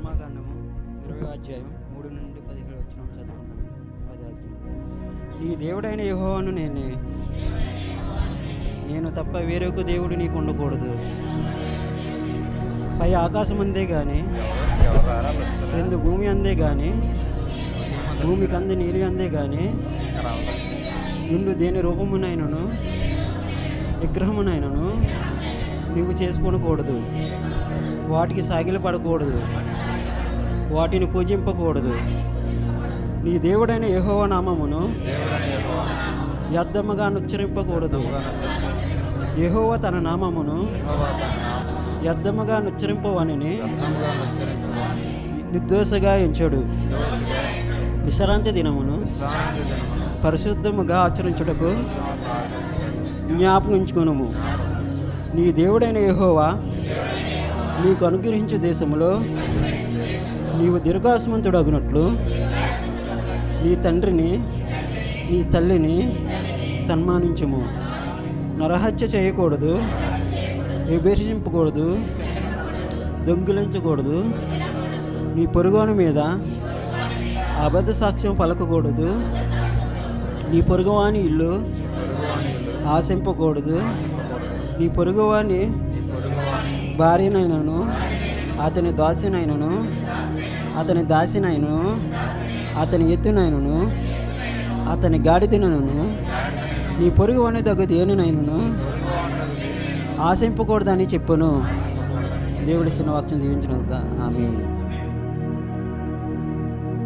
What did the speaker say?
నిర్గమాకాండము 20వ అధ్యాయం 3 నుండి 17 వచనం చదువుకుందాం. 10వ అధ్యాయం. నీ దేవుడైన యెహోవాను నేను తప్ప వేరొక దేవుడు నీకు ఉండకూడదు. పై ఆకాశం అందే గాని క్రింద భూమి అందే గాని భూమి కంద నీలి అందే గాని నుండు దేని రూపమునైనను విగ్రహమునైనను నువ్వు చేసుకోనకూడదు. వాటికి సాగిలపడకూడదు, వాటిని పూజింపకూడదు. నీ దేవుడైన యెహోవా నామమును వ్యర్థముగా ఉచ్చరింపకూడదు. యెహోవా తన నామమును వ్యర్థముగా ఉచ్చరింపవని నిర్దోషగా ఎంచడు. విశ్రాంతి దినమును పరిశుద్ధముగా ఆచరించుటకు జ్ఞాపకించుకొనుము. నీ దేవుడైన యెహోవా నీకు అనుగ్రహించే దేశములో నీవు దీర్ఘాయుష్మంతుడగునట్లు నీ తండ్రిని నీ తల్లిని సన్మానించుము. నరహత్య చేయకూడదు, విభేషింపకూడదు, దొంగిలించకూడదు, నీ పొరుగువాని మీద అబద్ధ సాక్ష్యం పలకకూడదు, నీ పొరుగువాని ఇల్లు ఆశింపకూడదు, నీ పొరుగువాని భార్యనైనను అతని దాసినైనను అతని దాసినైనను అతని ఎత్తునైనను అతని గాడిదనను నీ పొరుగువాని దగ్గర దేనినైనను ఆశింపకూడదని చెప్పును. దేవుడి చిన్న వాక్యం దీవించిన ఆమేన్.